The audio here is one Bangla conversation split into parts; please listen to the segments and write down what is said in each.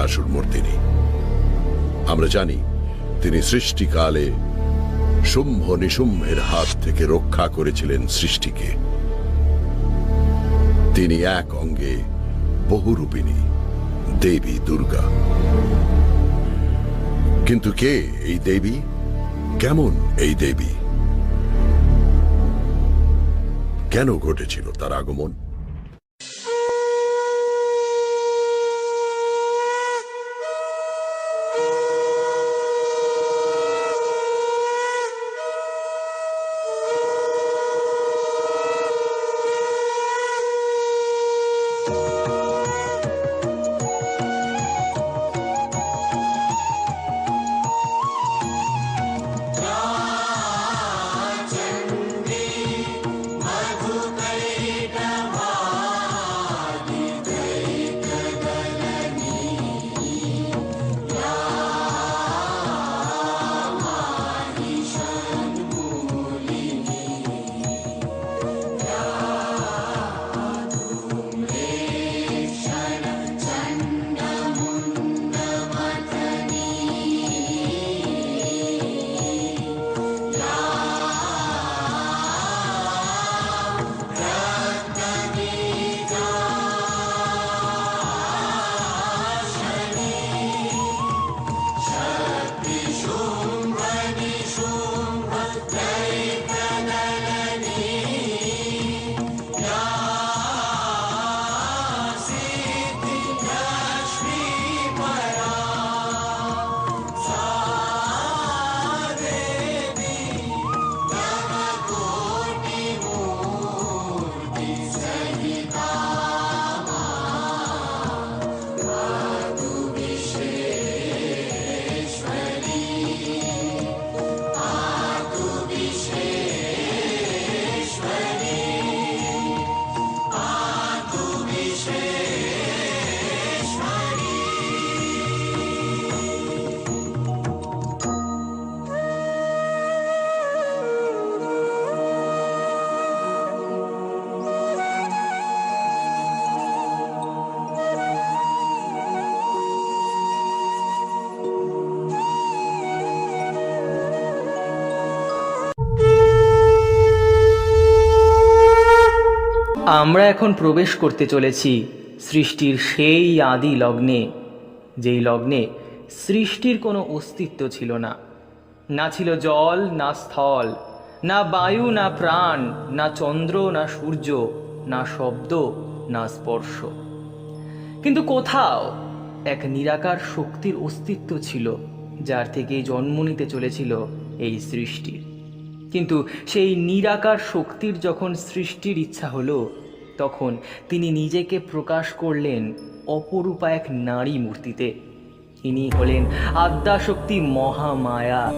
মহিষাসুর মর্দিনী। আমরা জানি তিনি সৃষ্টিকালে শুম্ভ নিশুম্ভের হাত থেকে রক্ষা করেছিলেন সৃষ্টিকে। তিনি এক অঙ্গে বহুরূপিণী দেবী দুর্গা। কিন্তু কে এই দেবী? কেমন এই দেবী? কেন ঘটেছিল তার আগমন? আমরা এখন প্রবেশ করতে চলেছি সৃষ্টির সেই আদি লগ্নে, যেই লগ্নে সৃষ্টির কোনো অস্তিত্ব ছিল না। না ছিল জল, না স্থল, না বায়ু, না প্রাণ, না চন্দ্র, না সূর্য, না শব্দ, না স্পর্শ। কিন্তু কোথাও এক নিরাকার শক্তির অস্তিত্ব ছিল, যার থেকেই জন্ম নিতে চলেছিল এই সৃষ্টির। কিন্তু সেই নিরাকার শক্তির যখন সৃষ্টির ইচ্ছা হলো, তখন তিনি নিজেকে প্রকাশ করলেন অপরূপা এক নারী মূর্তিতে। ইনি হলেন আদ্যাশক্তি মহামায়া।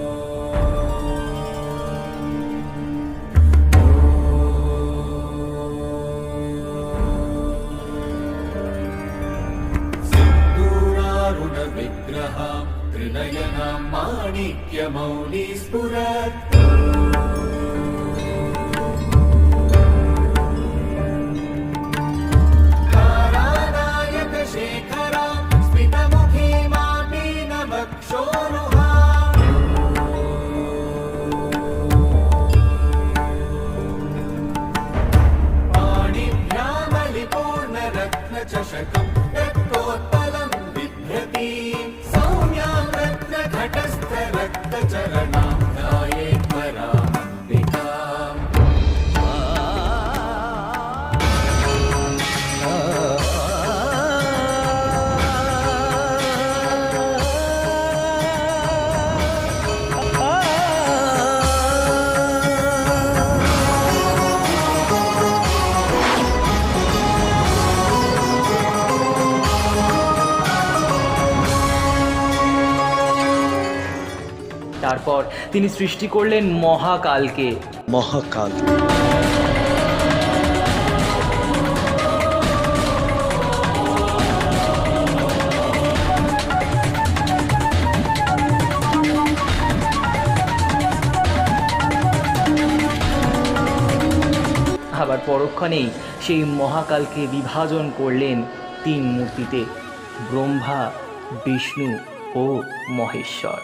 विग्रह त्रिनयन माणिक्य मौली स्फुरत् तारानायक शेखरा स्मितमुखी मापीनवक्षोरुहा पाणिभ्यामलिपूर्णरत्नचषकम् रक्तोत्पलम् सौम्यां रत्नघटस्थरक्तचरणां ध्यायेत् परामम्बिकाम्। তারপর তিনি সৃষ্টি করলেন মহাকালকে। মহাকাল আবার পরক্ষণেই সেই মহাকালকে বিভাজন করলেন তিন মূর্তিতে, ব্রহ্মা, বিষ্ণু ও মহেশ্বর।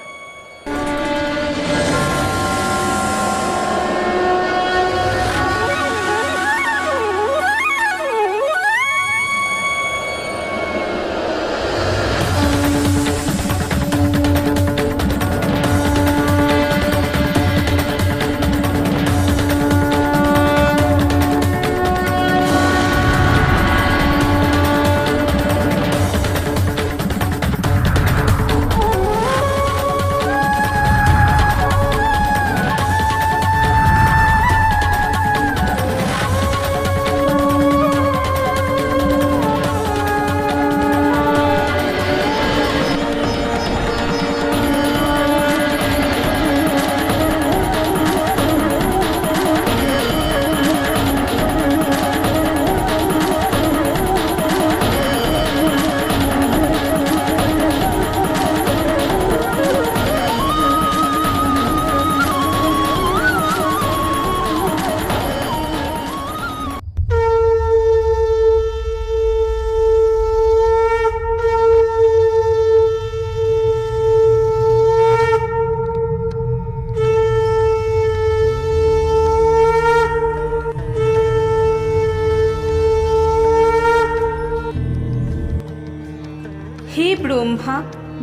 হে ব্রহ্মা,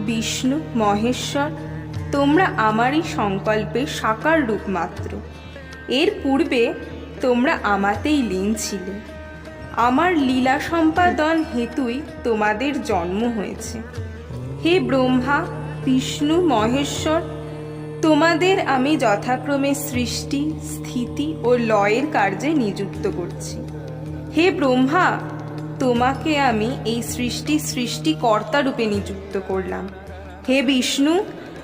বিষ্ণু, মহেশ্বর, তোমরা আমারই সংকল্পের সাকার রূপ মাত্র। এর পূর্বে তোমরা আমাতেই লীন ছিলে। আমার লীলা সম্পাদন হেতুই তোমাদের জন্ম হয়েছে। হে ব্রহ্মা, বিষ্ণু, মহেশ্বর, তোমাদের আমি যথাক্রমে সৃষ্টি, স্থিতি ও লয়ের কার্যে নিযুক্ত করছি। হে ব্রহ্মা, তোমাকে আমি এই সৃষ্টিকর্তা রূপে নিযুক্ত করলাম। হে বিষ্ণু,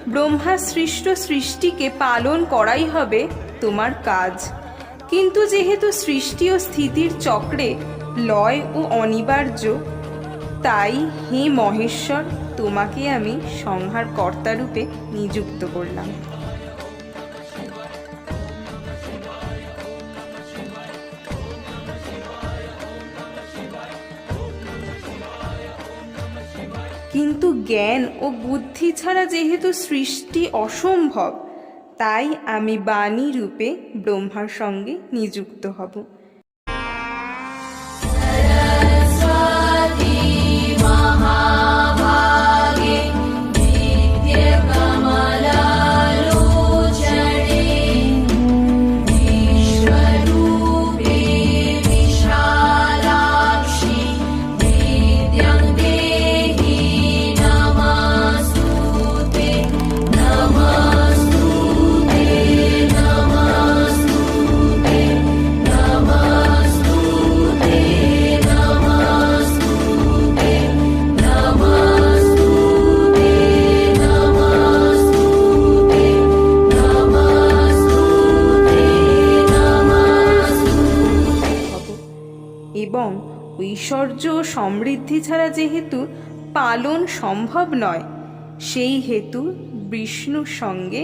ব্রহ্মা সৃষ্ট সৃষ্টিকে পালন করাই হবে তোমার কাজ। কিন্তু যেহেতু সৃষ্টি ও স্থিতির চক্রে লয় ও অনিবার্য, তাই হে মহেশ্বর, তোমাকে আমি সংহারকর্তা রূপে নিযুক্ত করলাম। কিন্তু জ্ঞান ও বুদ্ধি ছাড়া যেহেতু সৃষ্টি অসম্ভব, তাই আমি বাণী রূপে ব্রহ্মার সঙ্গে নিযুক্ত হব। এবং ঐশ্বর্য ও সমৃদ্ধি ছাড়া যেহেতু পালন সম্ভব নয়, সেই হেতু বিষ্ণুর সঙ্গে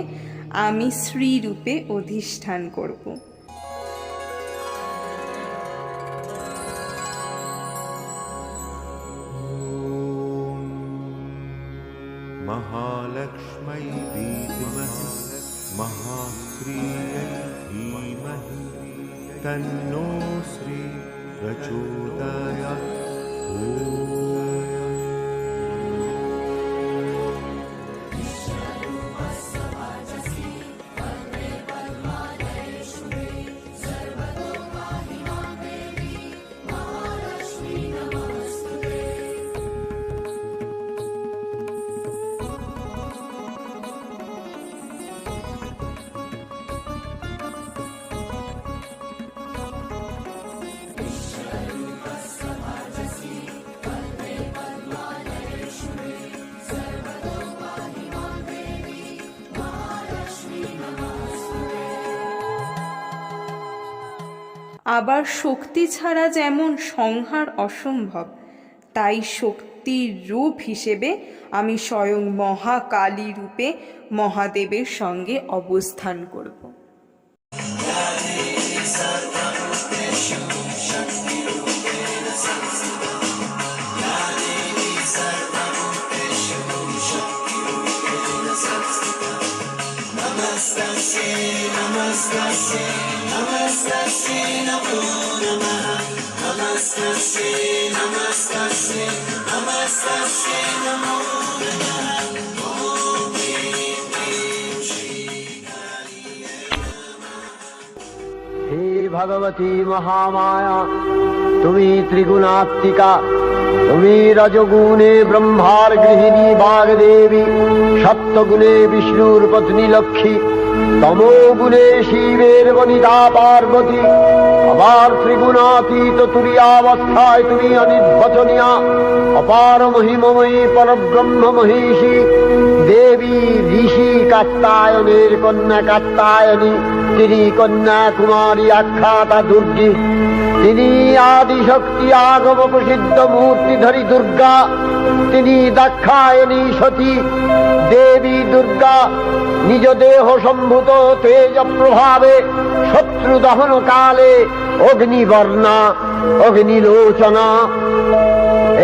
আমি শ্রীরূপে অধিষ্ঠান করব। महालक्ष्मै विद्महे महाश्रियै धीमहि तन्नो श्री प्रचोदयात्। আবার শক্তি ছাড়া যেমন সংহার অসম্ভব, তাই শক্তির রূপ হিসেবে আমি স্বয়ং মহাকালী রূপে মহাদেবের সঙ্গে অবস্থান করব। হে ভগবতী মহামায়া, তুমি ত্রিগুণাত্মিকা, তুমি রজগুণে ব্রহ্মার গৃহিণী বাগদেবী, সত্যগুণে বিষ্ণুর পত্নী লক্ষ্মী, তমোগুণে শিবের বনিতা পার্বতী, আবার ত্রিগুণাতীত তুরীয়াবস্থায় তুমি অনির্বচনীয়া, অপার মহিমময়ী পরব্রহ্ম মহিষী দেবী, ঋষি কাত্যায়নের কন্যা কাত্যায়নী, তিনি কন্যা কুমারী আখ্যাতা দুর্গী, তিনি আদিশক্তি আগম প্রসিদ্ধ মূর্তিধরী দুর্গা, তিনি দাক্ষায়ণী সতী দেবী দুর্গা, নিজ দেহ সম্ভূত তেজ প্রভাবে শত্রু দহন কালে অগ্নিবর্ণা অগ্নিলোচনা।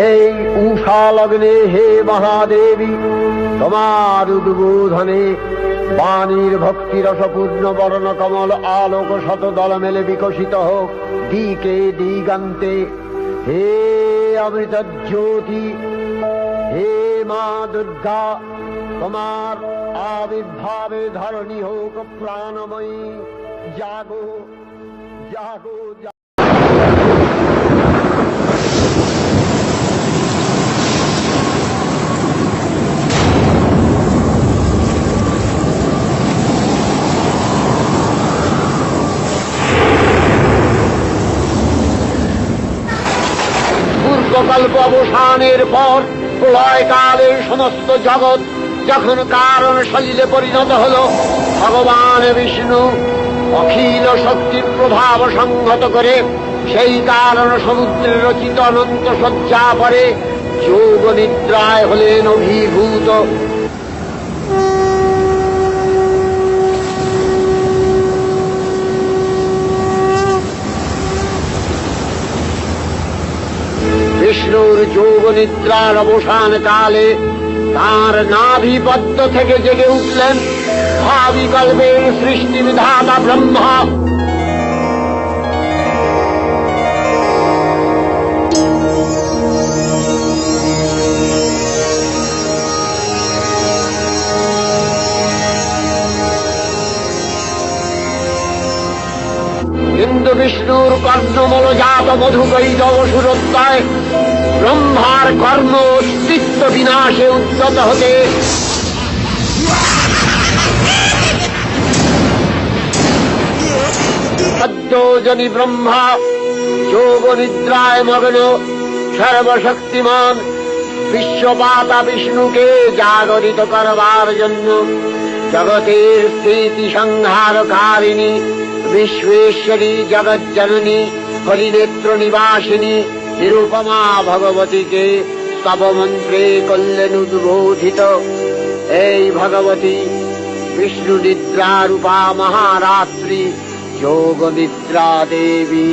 এই উষা লগ্নে হে মহাদেবী, তোমার উদ্বোধনে বাণীর ভক্তি রসপূর্ণ বর্ণ কমল আলোক শতদল মেলে বিকশিত হোক দিকে দিগান্তে। হে অমৃত জ্যোতি, হে মা দুর্গা, তোমার আবির্ভাবে ধরণী হোক প্রাণময়ী। জাগো জাগো জাগো। পূর্বকল্প অবসানের পর প্রলয়কালে সমস্ত জগৎ যখন কারণ শৈলে পরিণত হল, ভগবান বিষ্ণু অখিল শক্তি প্রভাব সংহত করে সেই কারণ সমুদ্রের রচিত অনন্ত শয্যা পরে যোগ নিদ্রায় হলেন অভিভূত। বিষ্ণুর যোগ নিদ্রার অবসান কালে তাঁর নাভিপদ্ম থেকে জেগে উঠলেন ভাবিকল্পের সৃষ্টি বিধাতা ব্রহ্মা। কিন্তু বিষ্ণুর কর্ণমল জাত মধুকৈত অসুরত্বয় ব্রহ্মার কর্ম অস্তিত্ব বিনাশে উদ্যত হতে সদ্যোজনী ব্রহ্মা যোগ নিদ্রায় মগ্ন সর্বশক্তিমান বিশ্বপাতা বিষ্ণুকে জাগরিত করবার জন্য জগতের স্থিতি সংহারকারিণী বিশ্বেশ্বরী জগজ্জননী হরিনেত্র নিবাসিনী নিরুপমা ভগবতীকে স্তবমন্ত্রে করলেন উদ্বোধিত। এই ভগবতী বিষ্ণু নিদ্রা রূপা মহারাত্রি যোগ নিদ্রা দেবী।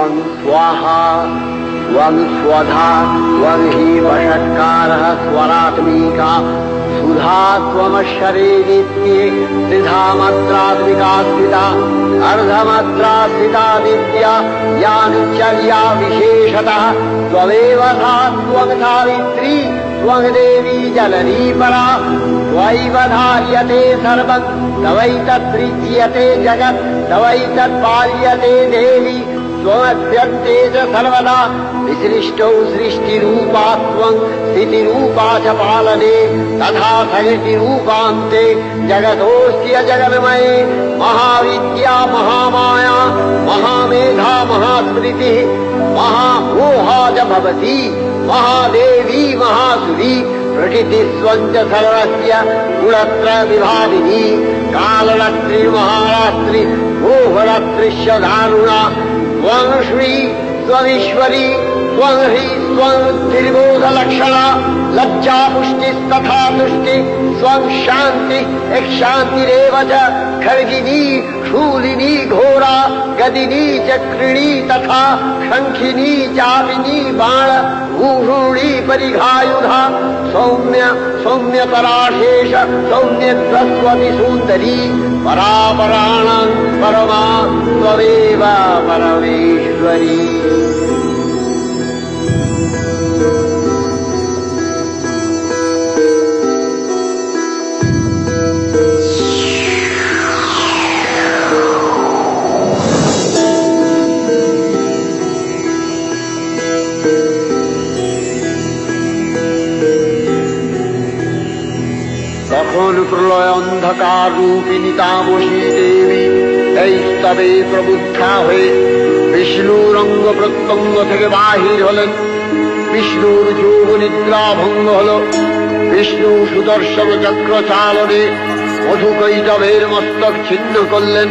ওং স্বাহা ওং স্বধা ওং হি বষৎকারः স্বরাত্মিকা सुधा त्वमश्वरे नित्ये त्रिधा मात्रात्मिका स्थिता अर्धमात्रा स्थिता नित्या या निश्चर्या विशेषतः त्वमेव सा त्वं सावित्री त्वं देवी जननी परा त्वयैव धार्यते सर्वं तवैतत्प्रीत्यते जगत् तवैतत्पाल्यते देवी त्वमस्यन्ते च सर्वदा विसृष्टौ सृष्टिरूपा त्वं स्थितिरूपा च पालने तथा सृष्टिरूपान्ते जगतोऽस्य जगन्मये महाविद्या महामाया महामेधा महास्मृतिः महामोहा च भवति महादेवी महासुरी प्रकृतिस्त्वं च सर्वस्य गुणत्रय विभागिनी कालरात्रि महारात्रि मोहरात्रिश्च दारुणा त्वं श्री त्वमीश्वरी त्वं ह्री त्वं त्रिबोधलक्षणा लज्जा पुष्टिस्तथा तुष्टि त्वं शान्ति एक शान्तिरेव च खड्गिनी शूलिनी घोरा गदिनी चक्रिणी तथा शङ्खिनी चापिनी बाण भूषुणी परिघायुधा सौम्य सौम्यतराशेष सौम्यत्वस्वति सुन्दरी परापराणां परमा त्वमेव परमेश्वरी। তখন প্রলয় অন্ধকার রূপিণী তামসী দেবী এই স্তবে প্রবুদ্ধা হয়ে বিষ্ণুর অঙ্গ প্রত্যঙ্গ থেকে বাহির হলেন। বিষ্ণুর যোগ নিদ্রা ভঙ্গ হল। বিষ্ণু সুদর্শন চক্র চালনে মধুকৈটবের মস্তক ছিন্ন করলেন।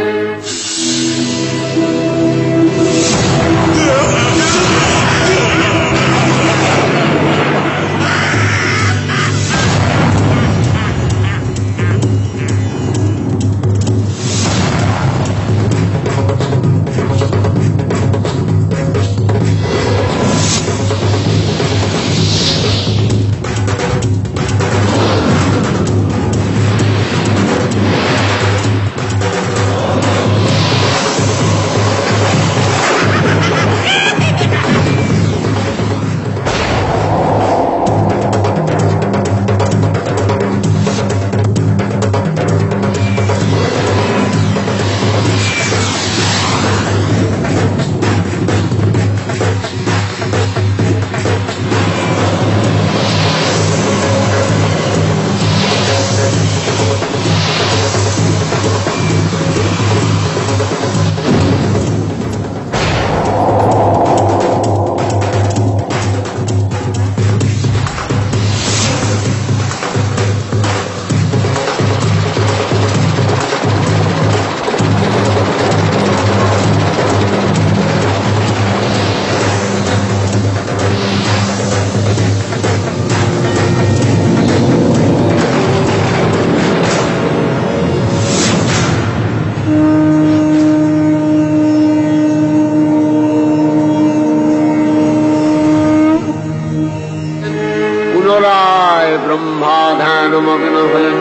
পুনরায় ব্রহ্মা ধ্যানমগ্ন হলেন।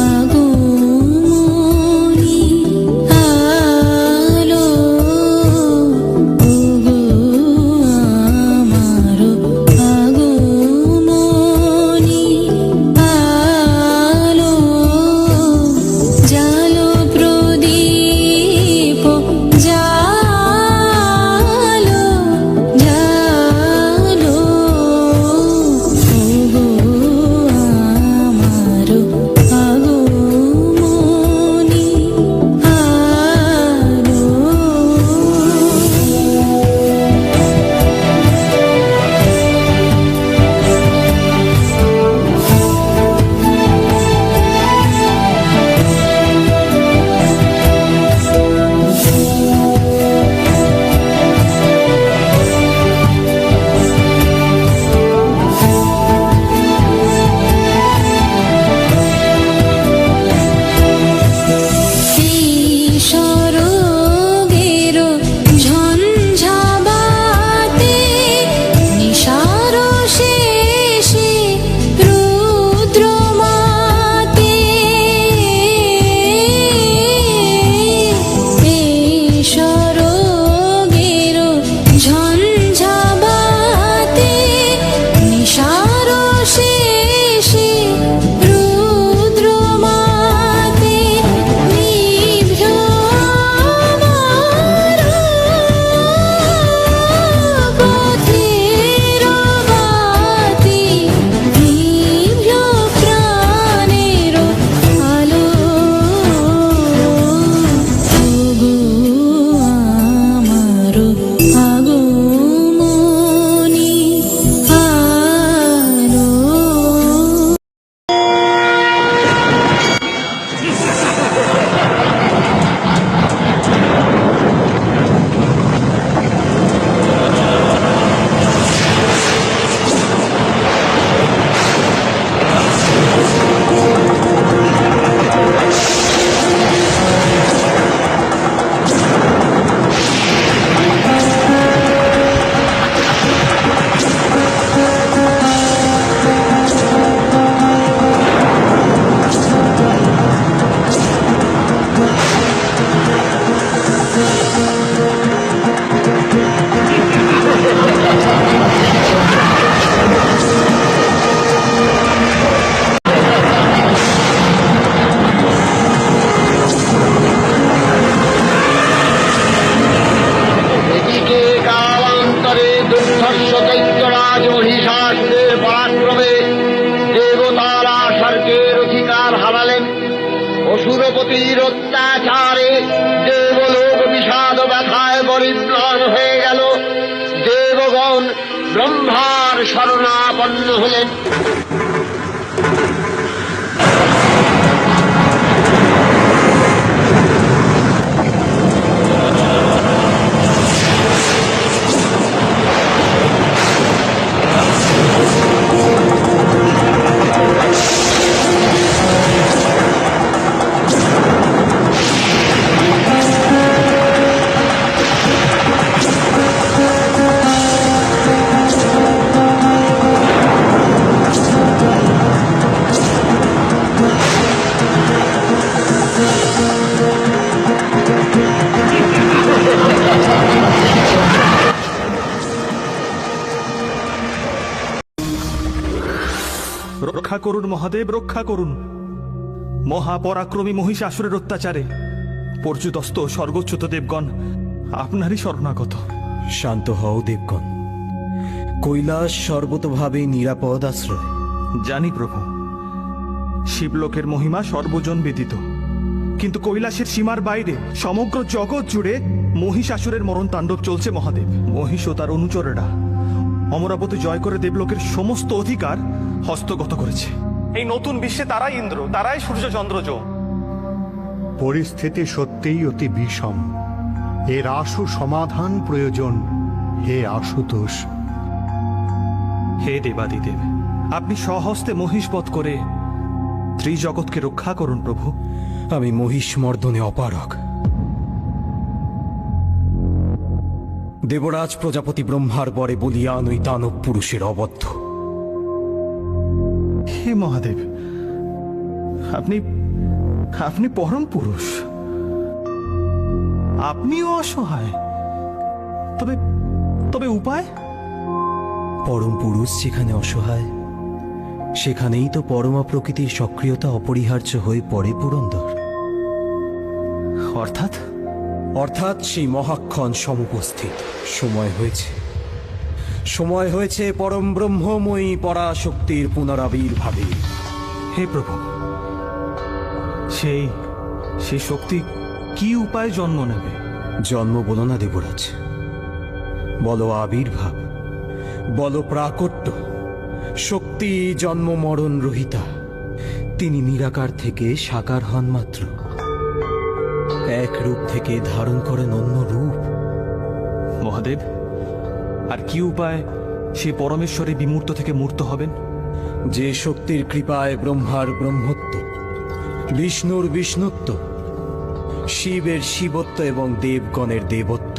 আগো শরণাপন্ন হলেন। রক্ষা করুন মহাদেব, রক্ষা করুন। মহাপরাক্রমী মহিষাসুরের অত্যাচারে পর্যুদস্ত স্বর্গচ্যুত দেবগণ আপনারই শরণাগত। শান্ত হও দেবগণ, কৈলাস সর্বতোভাবে নিরাপদ আশ্রয়। জানি প্রভু, শিবলোকের মহিমা সর্বজন বিদিত, কিন্তু কৈলাসের সীমার বাইরে সমগ্র জগৎ জুড়ে মহিষাসুরের মরণ তাণ্ডব চলছে মহাদেব। মহিষ ও তার অনুচরেরা অমরাবতী জয় করে দেবলোকের সমস্ত অধিকার হস্তগত করেছে। এই নতুন বিশ্বে তারাই ইন্দ্র, তারাই সূর্য চন্দ্রজ। পরিস্থিতি সত্যিই অতি বিষম। এর আশু সমাধান প্রয়োজন। হে আশুতোষ, হে দেবাদিদেব, আপনি স্বহস্তে মহিষ বধ করে ত্রিজগৎকে রক্ষা করুন প্রভু। আমি মহিষ মর্দনে অপারগ। দেবরাজ প্রজাপতি ব্রহ্মার বরে বলিয়ান ওই দানব পুরুষের অবদ্ধ। হে মহাদেব, আপনি আপনি পরম পুরুষ, আপনিও অসহায়, তবে তবে উপায়? পরম পুরুষ যেখানে অসহায়, সেখানেই তো পরমা প্রকৃতির সক্রিয়তা অপরিহার্য হয়ে পড়ে পুরন্দর। অর্থাৎ অর্থাৎ সেই মহাক্ষণ সমুপস্থিত। সময় হয়েছে, সময় হয়েছে পরম ব্রহ্মময়ী পরাশক্তির পুনরাবির্ভাবের। হে প্রভু, সেই সেই শক্তি কি উপায় জন্ম নেবে? জন্ম বলো না দেবরাজ, বলো আবির্ভাব, বলো প্রাকট্য। শক্তি জন্ম মরণ রহিতা, তিনি নিরাকার থেকে সাকার হন মাত্র। এক রূপ থেকে ধারণ করেন অন্য রূপ। মহাদেব, আর কি উপায় সে পরমেশ্বরে বিমূর্ত থেকে মূর্ত হবেন? যে শক্তির কৃপায় ব্রহ্মার ব্রহ্মত্ব, বিষ্ণুর বিষ্ণুত্ব, শিবের শিবত্ব এবং দেবগণের দেবত্ব,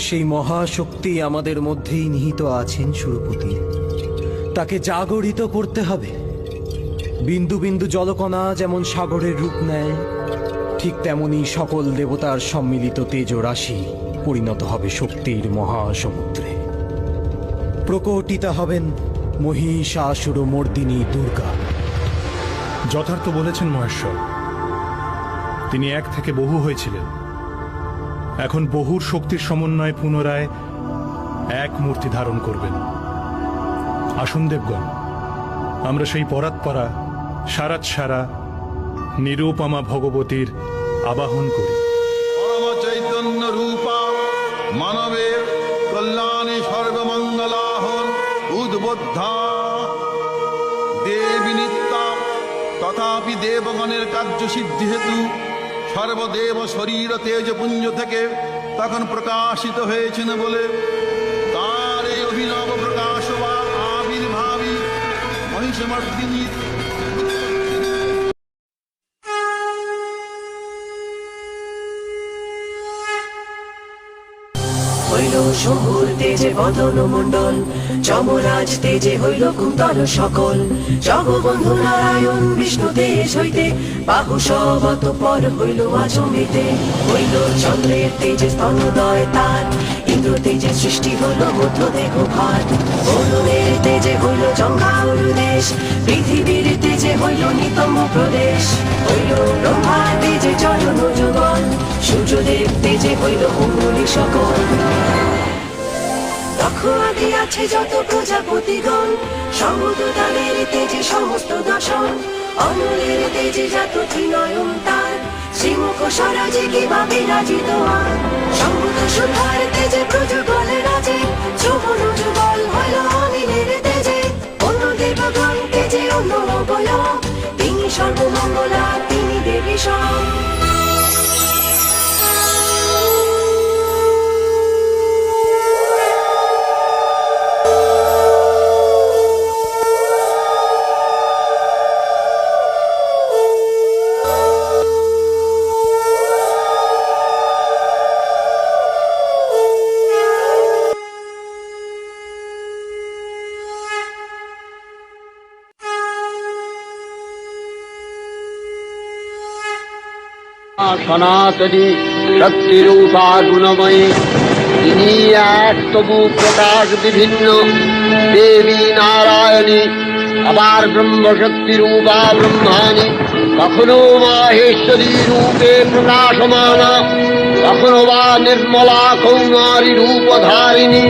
সেই মহাশক্তি আমাদের মধ্যেই নিহিত আছেন সুরপতি। তাকে জাগরিত করতে হবে। বিন্দু বিন্দু জলকণা যেমন সাগরের রূপ নেয়, ঠিক তেমনি সকল দেবতার সম্মিলিত তেজ রাশি পরিণত হবে শক্তির মহাসমুদ্রে। প্রকটিতা হবেন মহিষাসুর মর্দিনী দুর্গা। যথার্থ বলেছেন মহেশ্বর। তিনি এক থেকে বহু হয়েছিলেন, এখন বহুর শক্তির সমন্বয়ে পুনরায় এক মূর্তি ধারণ করবেন। আসুন দেবগণ, আমরা সেই পরাৎপরা সারাৎ সারা নিরুপমা ভগবতীর আবাহন করি। পরম চৈতন্য রূপা মানবের কল্যাণে সর্বমঙ্গলাহন উদ্বোদ্ধা দেবী নিত্যা, তথাপি দেবগণের কার্য সিদ্ধি হেতু সর্বদেব শরীর তেজপুঞ্জ থেকে তখন প্রকাশিত হয়েছেন বলে তার এই অভিনব প্রকাশ বা আবির্ভাবী মহিষমর্দিনী হইল শম্ভুর তেজে বদন মণ্ডল, যমরাজ তেজে হইল কুন্তল সকল। জগবন্ধু নারায়ণ বিষ্ণু তেজ হইতে বাহু সবত পর হইল আজমিতে। হইল চন্দ্রের তেজে স্তনোদয় তার, ইন্দ্র তেজে সৃষ্টি হইল মধ্য দেহ ভার। বরুণের তেজে হইল জঙ্ঘাউর দেশ, পৃথিবীর তেজে হইল নিতম প্রদেশ। হইল ব্রহ্মার তেজে চরণ যুগল, সূর্যদেব তেজে হইল অঙ্গুলি সকল। দক্ষ আদি আছে যত প্রজাপতিগণ, সমুদ্রতাদের তেজে সমস্ত দর্শন। অমলের তেজে জাত ত্রিনয়ন তার, শ্রীমুখ স্বরাজে কিবা বিরাজিত আর সংহত সুধার তেজে প্রযুগল রাজে যৌবন যুগল হল অনিলের তেজে অন্য দেবগণ তেজে অন্য বল তিনি সর্বমঙ্গলা তিনি দেবী সব সনাতনী শক্তিরূপা গুণময়ী তিনি এক তবু প্রকাশ বিভিন্ন দেবী নারায়ণী আবার ব্রহ্মশক্তি রূপা ব্রহ্মাণী কখনো মাহেশ্বরী রূপে প্রকাশমানা কখনো বা নির্মলা কৌমারী রূপধারিণী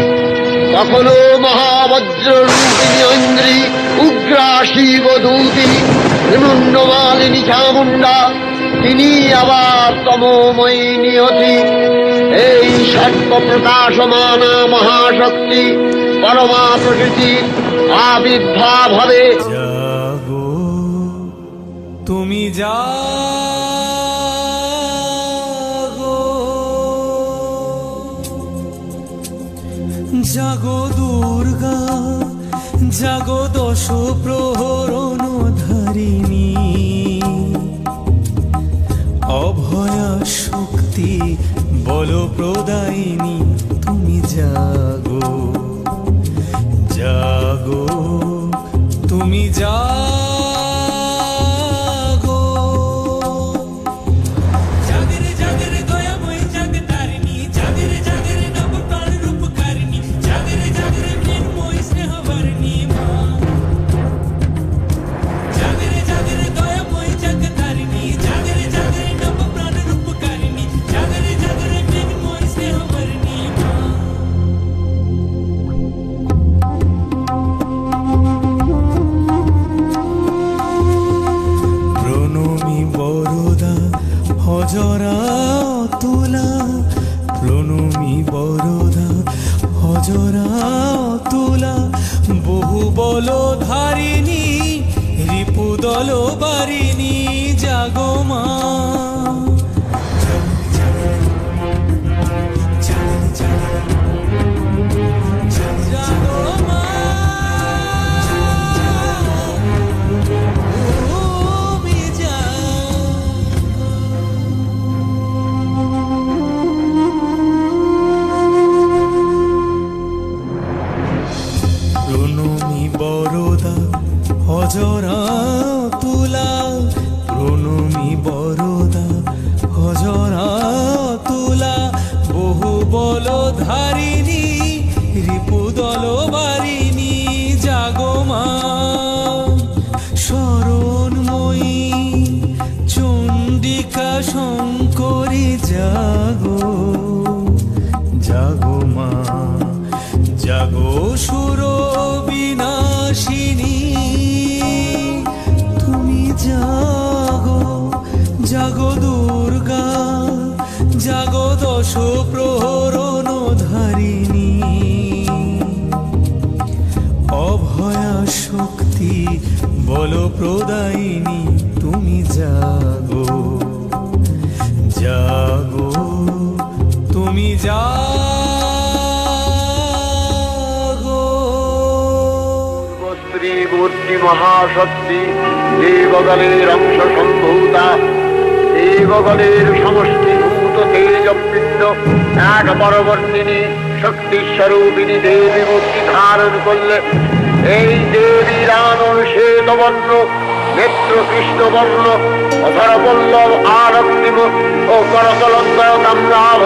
কখনো মহাবজ্র রূপিণী ঐন্দ্রী উগ্রা শিবদূতি নিমুন্নমালিনী চামুণ্ডা তিনি আবার তমোময়ী নিয়তি এই সর্ব প্রকাশমানা মহাশক্তি পরমা প্রকৃতি আবির্ভাব হবে। জাগো তুমি জাগো জাগো দুর্গা জাগো দশ প্রহরণ ধারিণী অভয়া শক্তি বল প্রদায়িনী তুমি জাগো জাগো তুমি জাগো জাগের জাগের দয়াময় জাগতারিণী জাগের জাগের নব প্রাণ রূপকারিণী জাগের জাগের মৃন্ময় স্নেহবর্ণী মা জাগের জাগের দয়াময় জাগতারিণী জাগের জাগের নব প্রাণ রূপকারিণী জাগের জাগের মৃন্ময় স্নেহবর্ণী মা প্রণমী বরদা হজরা তুলা প্রণমী বরদা হজরা তুলা বহু বল ধারিণী রিপুদল বারিণী জাগো মা জাগো মা তুমি প্রণমী বরদা হজরা তুলা প্রণমী বরদা হজরা তুলা বহু বল ধারিণী রিপুদল বারিণী জাগো মা শরণময়ী চণ্ডিকা শঙ্করী জাগো জাগো মা জাগো সুর বিনাশিনী তুমি জাগো জাগো দুর্গা জাগো দশ প্রহরণ ধারিণী অভয়া শক্তি বল প্রদায়িনী তুমি জাগো জাগো তুমি জাগো স্ত্রী মূর্তি মহাশক্তি দেবগণের অংশ সম্ভূতা দেবগণের সমষ্টিভূত তেজবৃন্দ এক পরবর্তিনী শক্তিস্বরূপিণী দেবী মূর্তি ধারণ করলে এই দেবীর আনন শ্বেতবর্ণ নেত্র কৃষ্ণবর্ণ অধরপল্লব আরক্তিম ও করতলন্দয় কাম্রাভ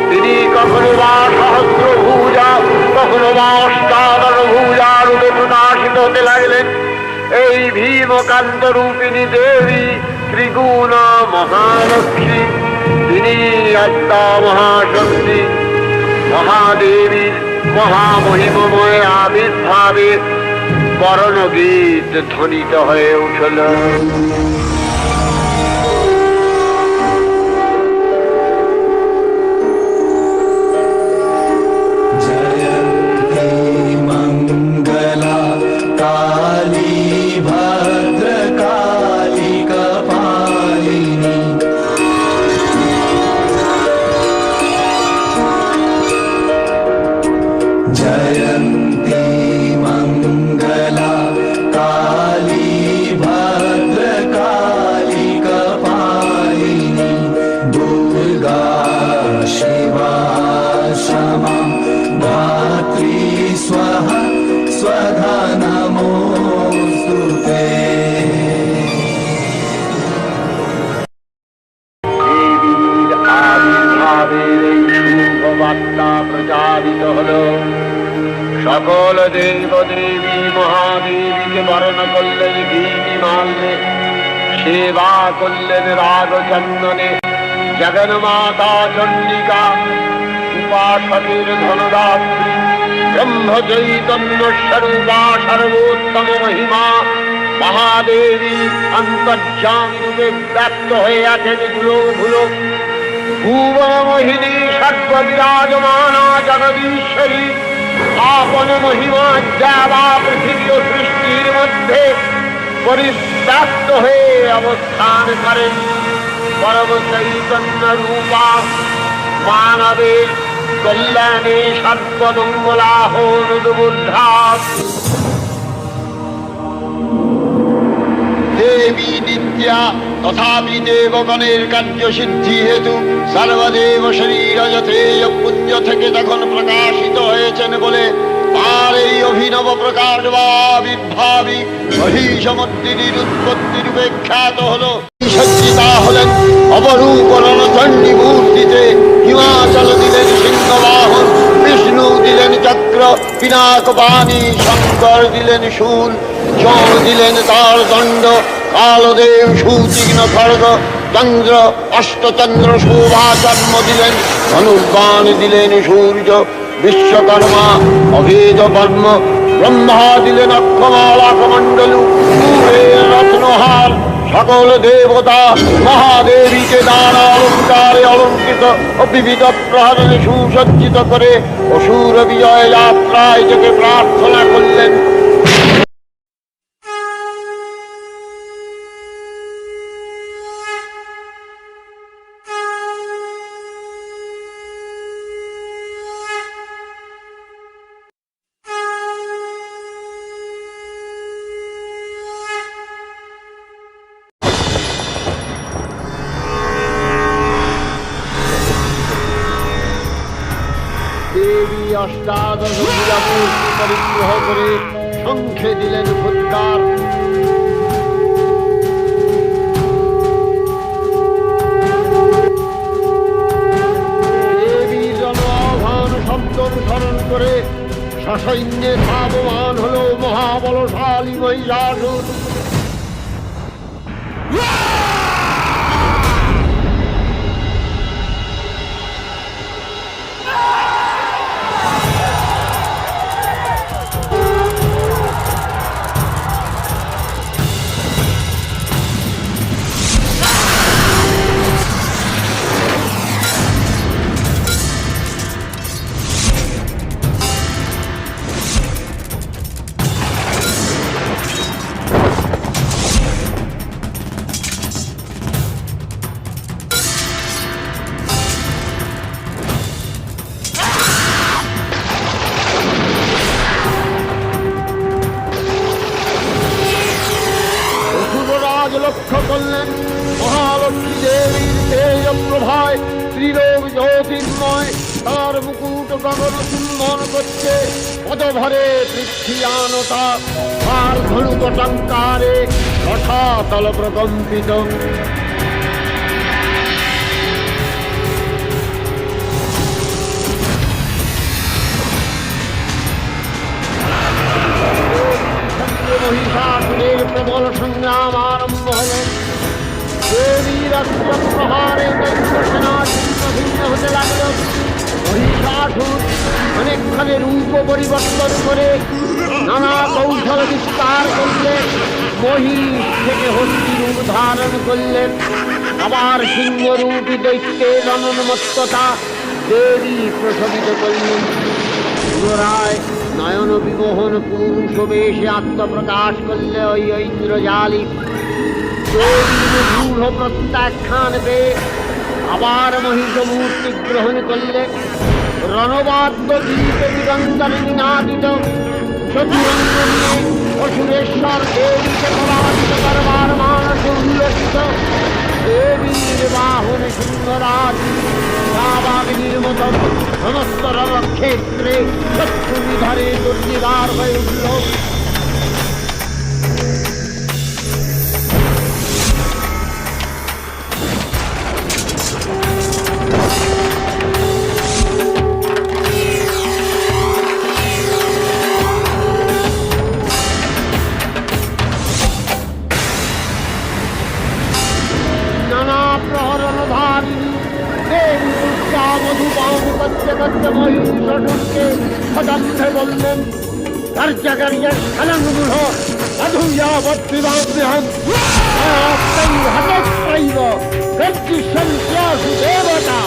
তিনি কখনো বা সহস্র ভূজা কখনো বা অষ্টাদশ ভূজা রূপে প্রকাশিত হতে লাগলেন। এই ভীমকান্ত রূপিণী দেবী ত্রিগুণ মহালক্ষ্মী তিনি আত্মা মহাশক্তি মহাদেবীর মহামহিমময় আবির্ভাবে বরণগীত ধ্বনিত হয়ে উঠল। মহাদেবীকে বরণ করলেন গিনি মাল্যে, সেবা করলেন রাগ চন্দনে। জগন মাতা চন্ডিকা উপাসকের ধনদাত্রী, ব্রহ্ম চৈতন্য স্বরূপা সর্বোত্তম মহিমা মহাদেবী অন্তর্যামী রূপে ব্যক্ত হয়ে আছেন ধুলো ধুলো। ভুবন মোহিনী সর্ববিরাজমানা জগদীশ্বরী আপন মহিমা দেবা পৃথিবী ও সৃষ্টির মধ্যে পরিব্যাপ্ত হয়ে অবস্থান করেন। পরম চৈতন্য রূপা মানবের কল্যাণে সর্বমঙ্গলাহ বুদ্ধা। দেবী নিত্যা তথাপি দেবগণের কার্য সিদ্ধি হেতু সর্বদেব শরীর যথেয় পুঞ্জ থেকে তখন প্রকাশিত হয়েছেন বলে তার এই অভিনব প্রকাশ বা আবির্ভাবী মহিষমর্দিনীর উৎপত্তি রূপে খ্যাত হল। সজ্জিতা হলেন অপরূপ রণচণ্ডী মূর্তিতে। হিমাচল দিলেন সিংহবাহন, বিষ্ণু দিলেন চক্র পিনাক পানি, শঙ্কর দিলেন শূল, যম দিলেন তার দণ্ড, কালদেব সুতীক্ষ্ণ খড়গ, চন্দ্র অষ্টচন্দ্র শোভা জন্ম দিলেন, ধনুর্বাণ দিলেন সূর্য, বিশ্বকর্মা অভেদ বর্ম, ব্রহ্মা দিলেন অক্ষমালা কমণ্ডলু, রত্নহার। সকল দেবতা মহাদেবীকে নানা অলঙ্কারে অলঙ্কৃত ও বিবিধ প্রহরণে সুসজ্জিত করে অসুর বিজয় যাত্রায় থেকে প্রার্থনা করলেন। দেবী অষ্টাদশ মূর্তি পরিগ্রহ করে শঙ্খে দিলেন ফুৎকার। দেবীর জন আহ্বান শব্দ অনুসরণ করে সসৈন্যে ধাবমান হল মহাবলশালী মহিষাসুর। লক্ষ্য করলেন মহালক্ষ্মী দেবীর তেজ প্রভায় ত্রিলোক জ্যোতির্ময়, তার মুকুট গগন চুম্বন করছে, পদভরে পৃথিবীয়ানতা, তার ধনুক টঙ্কারে রসাতল প্রকম্পিত। মহিষাসুরের প্রবল সংগ্রাম আরম্ভ হল। দেবীর অস্ত্র প্রহারে দৈত্যসেনা ছিন্ন ভিন্ন হতে লাগল। মহিষাসুর অনেকখানে রূপ পরিবর্তন করে নানা কৌশল বিস্তার করলেন। মহিষ থেকে হস্তি রূপ ধারণ করলেন, আবার সিংহরূপী দৈত্যের অনন্মত্ততা দেবী প্রশমিত করলেন। পুনরায় নয়ন বিমোহন পুরুষ বেশে আত্মপ্রকাশ করলে ওই ঐন্দ্রজালী। দূঢ় প্রত্যাখ্যান পেয়ে আবার মহিষ মূর্তি গ্রহণ করলে। রণবাদ্য গীতে নিরন্তর নিনাদিত চতুরঙ্গ নিয়ে অসুরেশ্বর দেবীকে পরাজিত করবার মানসে উল্লসিত। দেবীর বাহন সিংহরাজ বাঘিনীর মতন সমস্ত রণক্ষেত্রে শত্রু নিধারে দুর্নিবার হয়ে উঠল। বললেন কার্যকার্য স্থানানুগুণ অধুয়াবদ্বিবাদ্যহম হতস্ত্রৈব গর্জিষ্যন্ত্যাসু দেবতা।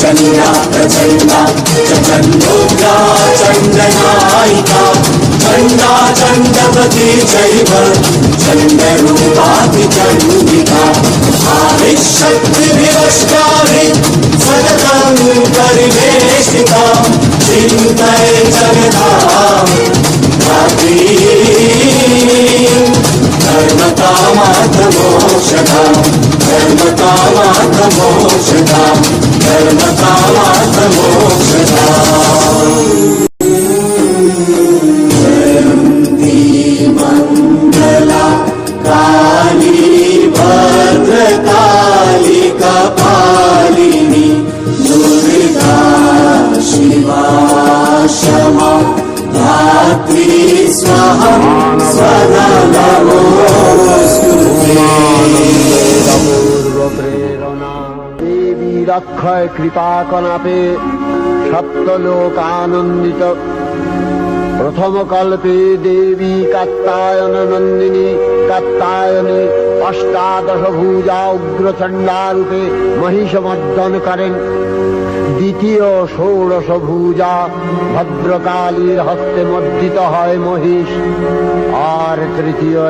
चंदा प्रचंडा चंडोग्रा चंडनायिका चंडा चंडवती चैव चंडरूपाति चंडिका आविशक्तिविवश्कारि सततं परिवेशिता चिन्तये जगदां धात्री धर्मकामार्थमोक्षदा धर्मकामार्थमोक्षदा धर्मकामार्थमोक्षदा। जयन्ती मङ्गला काली भद्रकाली कपालिनी दुर्गा शिवा क्षमा धात्री स्वाहा सदा नमोस्तुते। দেবীর অক্ষয় কৃপা কনাপে সপ্তলোক আনন্দিত। প্রথম কল্পে দেবী কাত্যায়ন নন্দিনী কাত্যায়নে অষ্টাদশ ভুজা উগ্রচণ্ডা রূপে মহিষমর্দন করেন। দ্বিতীয় ষোড়শ ভুজা ভদ্রকালীর হস্তে মর্দিত হয় মহিষ। আর তৃতীয়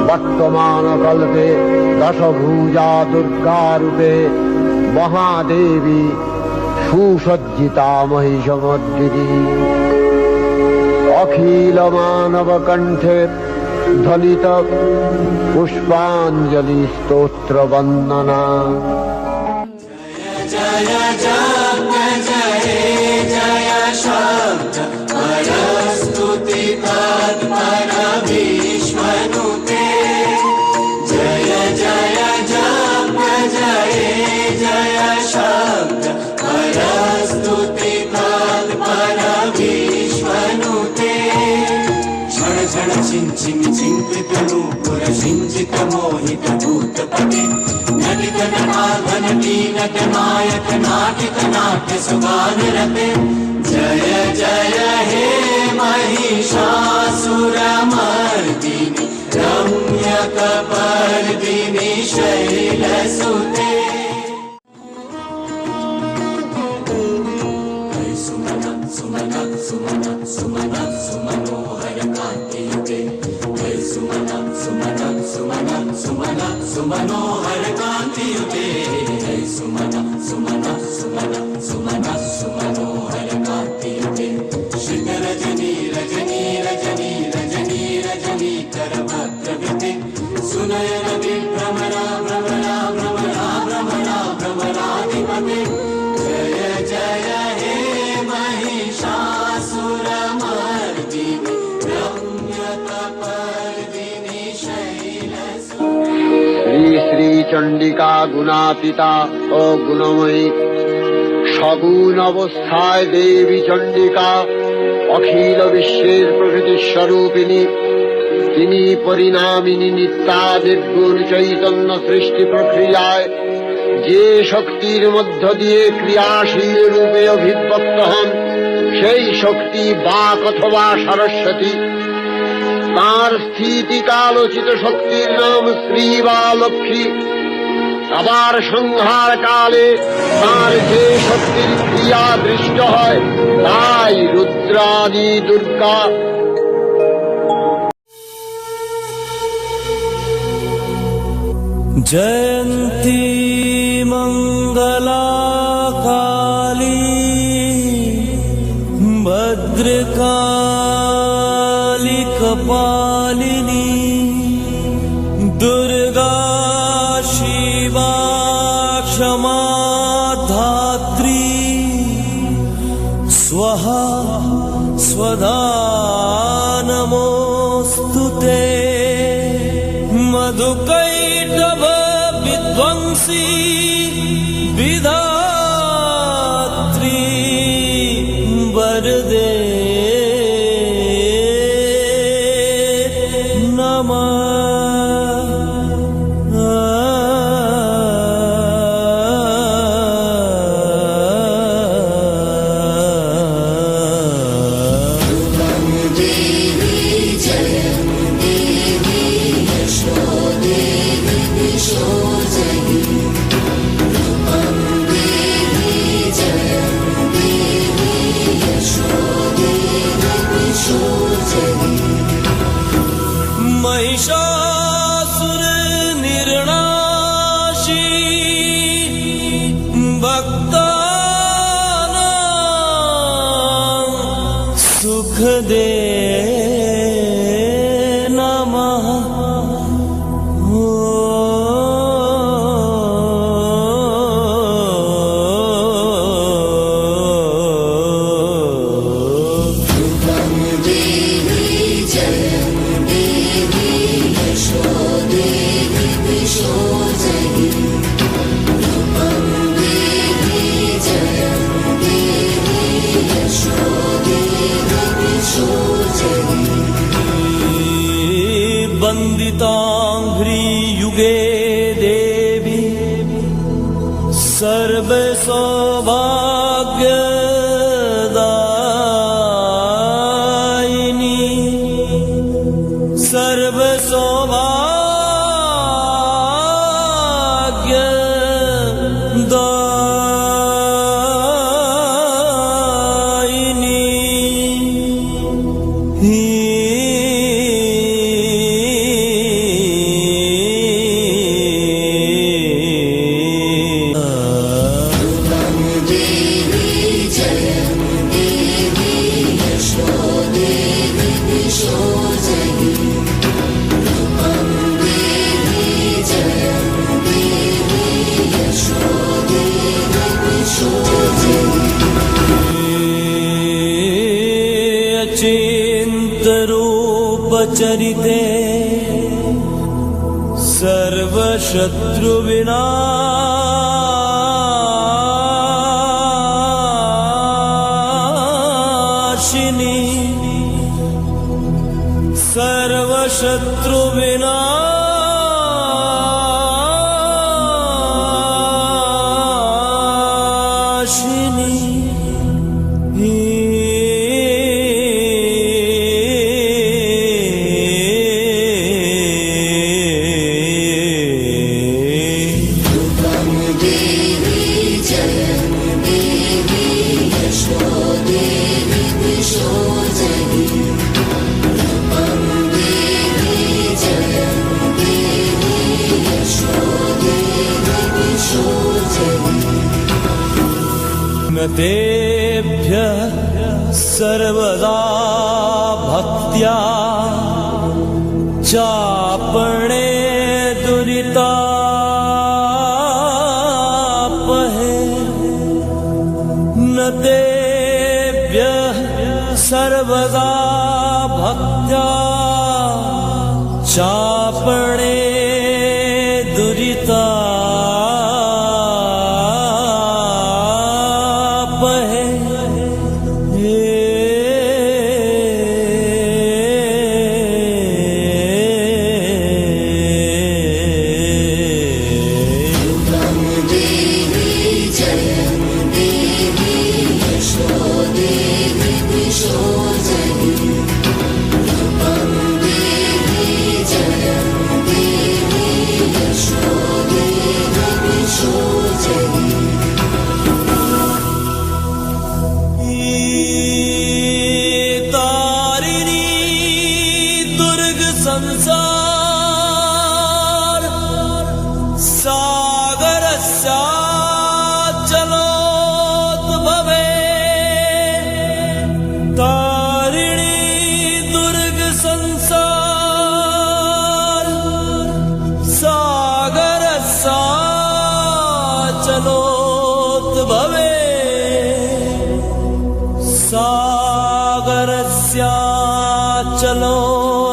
বর্তমান কল্পে দশভুজা দুর্গা রূপে মহাদেবী সুসজ্জিতা মহিষমর্দিনী। অখিল মানব কণ্ঠে ধ্বনিত পুষ্পাঞ্জলি স্তোত্র বন্দনা। जय जप जय जय शब्द परस्तुति तत्पर विश्वनुते। जय जय जप जय जय शब्द परस्तुति तत्पर विश्वनुते। क्षण क्षण छिन छिन चिंतित नूपुर सिंचित मोहित भूतपते। नटित नटाघनटी नट नायक नाटिक नाट्य सुगान रते। जय जय हे महिषासुरमर्दिनी रम्यकपर्दिनी शैलसुते। सुमन सुमन सुमन सुमन सुमनोहर कान्तियुते। सुमन सुमन सुमन सुमन सुमनोहर कान्तियुते। सुमन सुमन सुमन सुमन सुमनोहर कान्तियुते। श्रित रजनी रजनी रजनी रजनी रजनी कर भद्रवते। सुनयन विभ्रमरा भ्रमरा भ्रमरा भ्रमरा भ्रमराधिपते। जय जय हे महिषासुरमर्दिनी रम्यकपर्दिनी शैलसुते। শ্রী শ্রী চণ্ডিকা গুণাতীতা ও গুণময়ী। সগুণ অবস্থায় দেবী চণ্ডিকা অখিল বিশ্বের প্রকৃতি স্বরূপিণী। তিনি পরিণামিনী নিত্যা নির্গুণ চৈতন্য সৃষ্টি প্রক্রিয়ায় যে শক্তির মধ্য দিয়ে ক্রিয়াশীল রূপে অভিব্যক্ত হন সেই শক্তি বাক অথবা সরস্বতী। তাঁর স্থিতিকালোচিত শক্তির নাম শ্রী বা লক্ষ্মী। আবার সংহার কালে তাঁর যে শক্তির ক্রিয়া দৃষ্ট হয় তাই রুদ্রাদি দুর্গা। जयन्ती मंगला काली भद्र भद्रकाली कपालिनी दुर्गा शिवा क्षमा धात्री स्वाहा स्वधा नमोस्तुते मधुकैटभ विध्वंसी विधात्री वरदे महिषासुर निर्णाशी भक्तानां सुख दे नमः। वन्दिताङ्घ्रि युगे देवी सर्वसौभाग्यदायिनी चरिते सर्वशत्रुविनाशिनी तेभ्यः सर्वदा भक्त्या चापणे दुरितापहे न तेभ्यः सर्वदा भक्त्या चापणे दुरिता संसार सागरस्याचलोद्भवे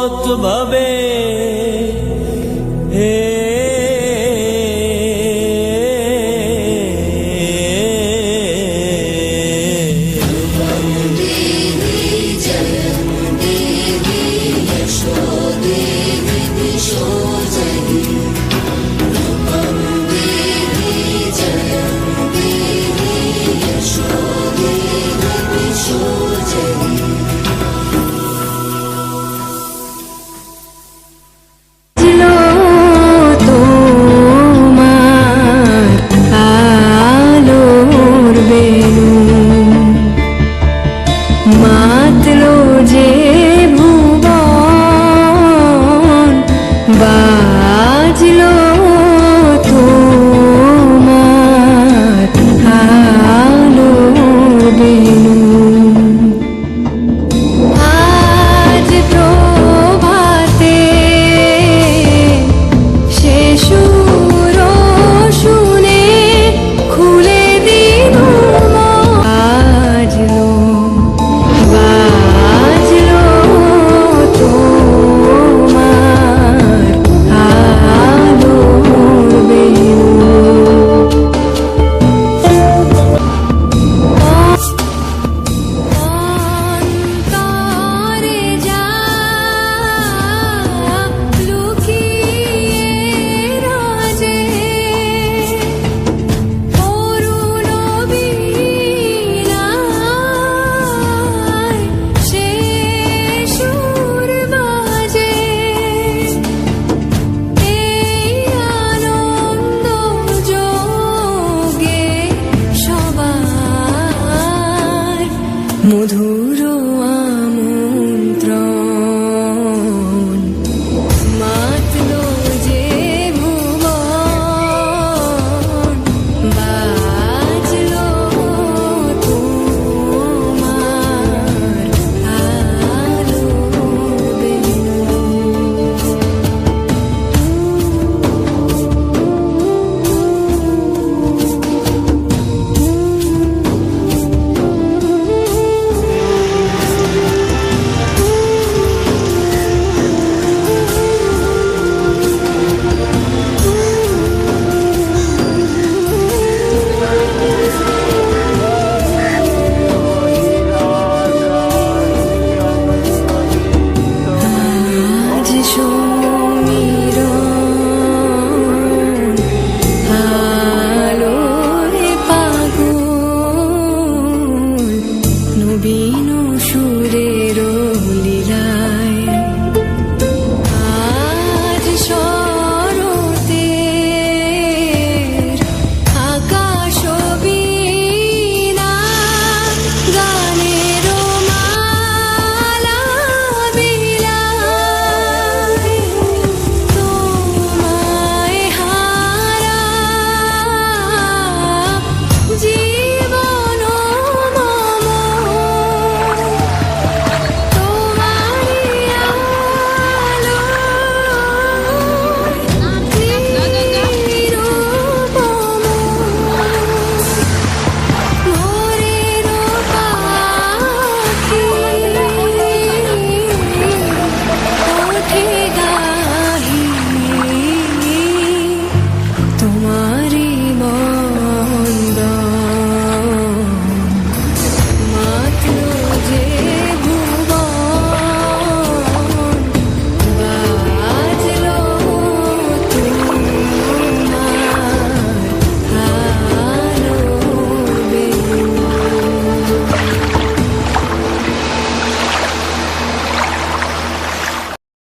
মত ভাবে হে মধুর আমন্ত্রণ মাতল যে ভুবন বাজল তোমার আলোর বেণু। আজ